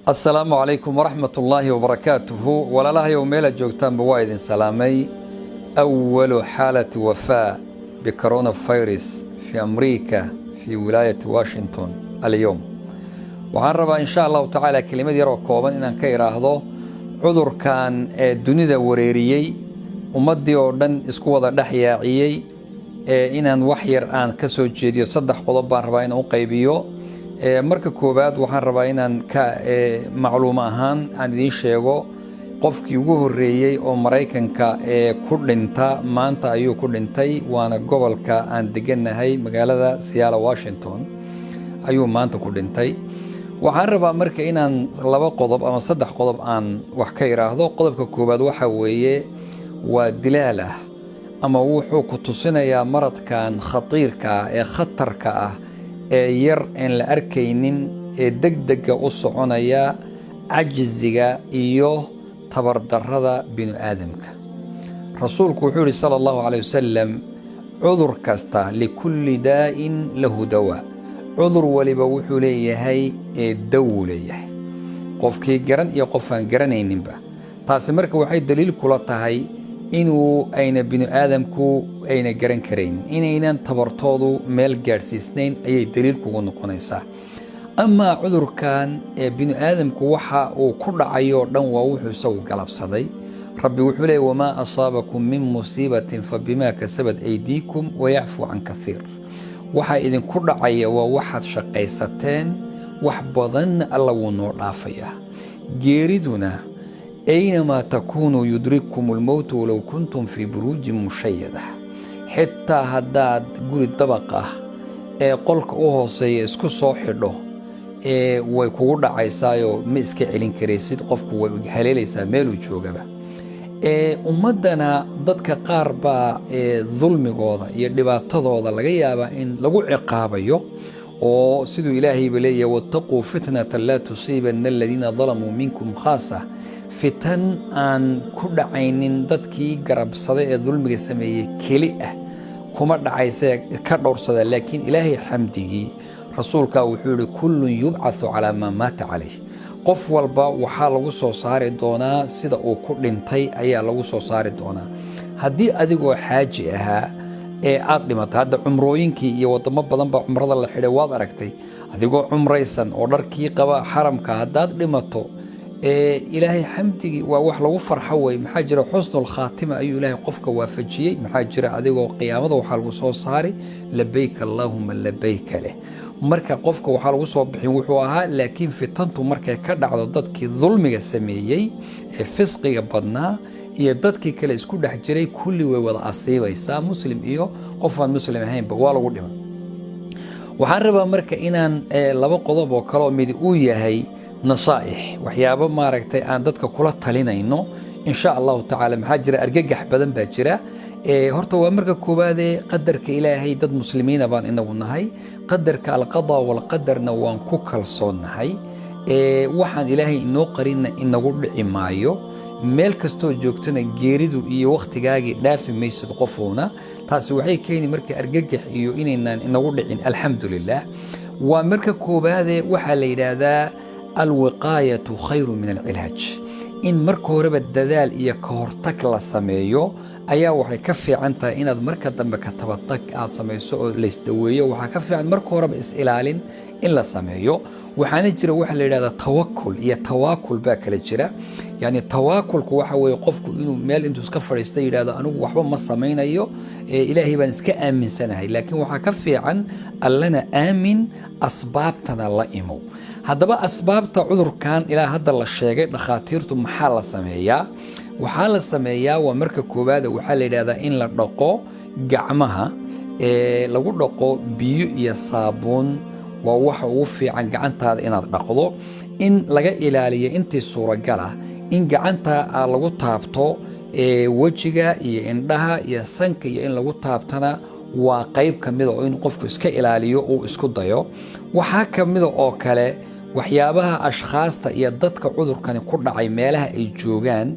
السلام عليكم ورحمة الله وبركاته. ولا لا يوم ميلا جوكتان بوايد سلامي. أول حالة وفاة بكورونا فيروس في أمريكا في ولاية واشنطن اليوم. وعرب إن شاء الله تعالى كلمة يرو كوبان إن كيراهدو عذر كان الدنيا وريريي ومدي أردن اسكوضا دحياعيي إن وحير آن كسو جيديو صدح قضبان رباين وقيبيو marka koobaad waxaan rabaa inaan ka macluumo ahaan aan idiin sheego qofkii ugu horeeyay oo Mareykanka ku dhinta maanta ayuu ku dhintay waana gobolka aan deganahay magaalada Seattle Washington ayuu maanta ku dhintay. waxaan rabaa marka inaan laba qodob ama saddex qodob aan wax ka yiraahdo. qodobka koobaad waxa weeye waa dilaal ah ama wuxuu ku tusinayaa maradkan khatiirka ee khatarka ah yar in la arkaynin degdega u soconaya cajziga iyo tabardarrada bini aadamka. rasuulku wuxuu yiri sallallahu alayhi wasallam cudur kasta likulli daa'in lahu dawa. cudur waliba wuxuu leeyahay dawo leeyahay qofkii garan iyo qof aan garanayninba. taasi marka waxay daliil kula tahay inuu ayna bini aadamku ayna garan kareen inaynan tabartoodu meel gaarsiisnayn ayay daliil kugu noqonaysaa. ama cudurkan bini aadamku waxa uu ku dhacayo dhan waa wuxuu soo galabsaday. rabbi wuxuu leeyahay wama asaabakum min musiibatin fabima kasabat aydiikum wa ya'fu an kathiir. waxa idin ku dhacaya waa waxaad shaqaysateen wax badan alla wuu noo dhaafaya. geeriduna أينما تكونوا يدرككم الموت ولو كنتم في بروج مشيدة. حتى هداد قول الطبقة قولك أوهوسي اسكو صوحيدو ويكوغودا عيسايو ميسكي علين كريسيد قفكو وحليليسا ميلو جوغبا. ummadana dadka qaar baa dulmigooda iyo dhibaatadooda laga yaabaa in lagu ciqaabayo oo sidoo Ilaahay baleeyahay wattaquu fitnatan la tusiibanna alladhina dhalamu minkum khaassa. fitan aan ku dhacaynin dadkii garabsaday ee dulmiga sameeyay keli ah kuma dhacaysa ka dhowrsada. laakiin Ilaahay xamdigii rasuulka wuxuu yiri kullun yub'athu ala ma mata alayh. qof walba waxa lagu soo saari doonaa sida uu ku dhintay ayaa lagu soo saari doonaa. haddii adigoo xaaji ahaa aad dhimato hadda cumrooyinkii iyo wadamo badan baa cumrada la xidhay waad aragtay adigoo cumraysan oo dharkii qaba xaramka haddaad dhimato إلهي حمدي ووحلو فرحة ومحاجرة حسن الخاتمة أي إلهي قفك وافجيي محاجرة أديو قيامة وحلو صو صاري لبيك اللهم لبيك له. مركا قفك وحلو صو بحين وحوها لكن في تنتو مركا كرد على ضدك ظلمي السميي فسقي بدنا يددك كلا يسكون حجري كل ووضع الصيبة يسا مسلم إيو قفا مسلم هين بقوالا ودما وحربا مركا إنان لبا قضب وكرا مدئوية هي نصائح وحيابا ما ركتي أن دتك كلها تلينا إنه إن شاء الله تعالى محاجرة أرجع بدن باجرة هرتو أمرك كوبادي قدرك إلهي ضد مسلمين بان إنه النهاي قدرك القضاء والقدر نوان كوكل صون نهاي وحن إلهي إنه قرينا إنه قرب عمايو ملكستو جوكتنا جيردو إيو وقت جاي دافع ميسد قفونا تاسوحي كيني مرك أرجع إيو إنه قرب الحمد لله. ومرك كوبادي وحلي هذا الوقاية خير من العلاج. إن مركو رب الدلال إيا كورتك لسميو أيا وحي كفي عنتا إن المركة دمك تبطك آد سميسو ليستويو وحي كفي عن مركو رب إسئلال إن لسميو وحانجر وحل هذا توكل إيا تواكل باك لجرا. يعني التواكل كوحا ويقفكو إنو ميل إنتو سكفر يستير هذا أنو وحبا مصامين أيو إلهي بانسك آمن سنة لكن وحا كفي عن ألنا آمن أسبابتنا الله إمو. haddaba asbaabta cudurkan ilaa hadda la sheegay dhakhaatiirtu maxaa la sameeyaa. waxaa la sameeyaa waa marka koowaad waxaa la yiraahdaa in la dhaqo gacmaha lagu dhaqo biyo iyo saabuun waa waxa ugu fiican gacantaada inaad dhaqdo. in laga ilaaliyo intii suuragal ah in gacanta lagu taabto wajiga iyo indhaha iyo sanka iyo in lagu taabtana waa qayb kamid oo in qofku iska ilaaliyo oo isku dayo. waxaa kamid oo kale waxyaabaha ashkhaasta iyo dadka cudurkani ku dhacay meelaha ay joogaan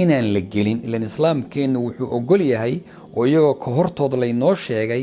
inaan la gelin. ilaan islaamkeenu wuxuu ogol yahay oo iyagoo ka hortooda laynoo sheegay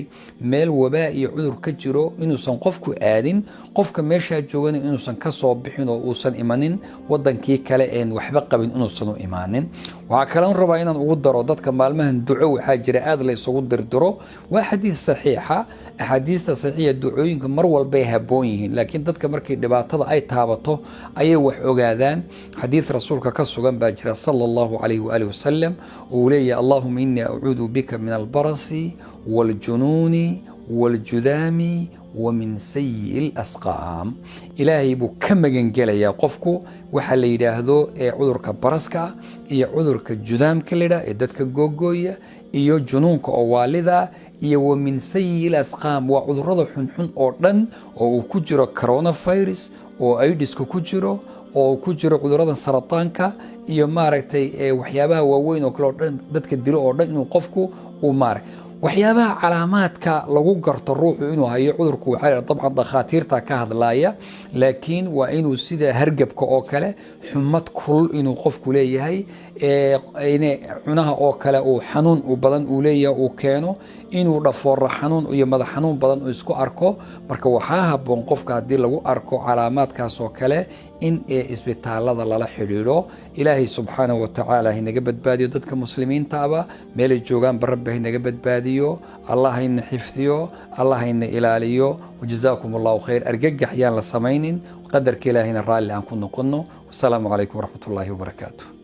meel wabaa iyo cudur ka jiro inuusan qofku aadin qofka meeshaa joogana inuusan ka soo bixin oo uusan imanin wadankii kale een waxba qabin inuusan u imaanin. waxaa kale aan rabaa inaan ugu daro dadka maalmahan duco waxaa jira aad la isugu dirdiro, waa xadiis saxiixa. axaadiista saxiixa ducooyinka mar walbay habboon yihiin, laakiin dadka markay dhibaatada ay taabato ayay wax ogaadaan. xadiis rasuulka ka sugan baa jira sala allahu calayhi waalihi wasalam uu leeyahay allahuma innii acuudu bika min albarasi waaljunuuni waaljudaami ومن سيء الأسقام. إلهي بو كما جنجليا قفكو وحال يداهدو عذرك برسكا إيا عذرك جدام كليدا إدتك جوجويا إيا جنونك أوالدا إيا ومن سيء الأسقام وعذر حنحن أوردن أو كجرو كورونا فيروس أو أيدسكو كجرو أو كجرو عذرada سرطانka iyo maaragtay waxyaabaha waaweyn oo kale dadka dilo oo dhan inuu qofku uu waxyaabaha calaamaadka lagu garto ruuxu inuu hayo cudurku waxa dabcan dhakhaatiirta ka hadlaaya, laakiin waa inuu sida hargabka oo kale xumad kulul inuu qofku leeyahay, cunaha oo kale uu xanuun u badan uu leeyahay uu keeno, inuu dhafoor xanuun iyo madax xanuun badan uu isku arko. marka waxaa habboon qofka haddii lagu arko calaamaadkaas oo kale in isbitaalada lala xidhiidho. ilaahay subxaanahu wa tacaala inaga badbaadiyo dadka muslimiinta aba meelay joogaan barabba inaga badbaadiyo, allah ina xifdiyo, allah ina ilaaliyo. wajazaakum allahu khayr. argagax yaan la samaynin, qadarka ilaahayna raalli aan ku noqono. wasalaamu calaykum waraxmatullaahi wabarakaatuh.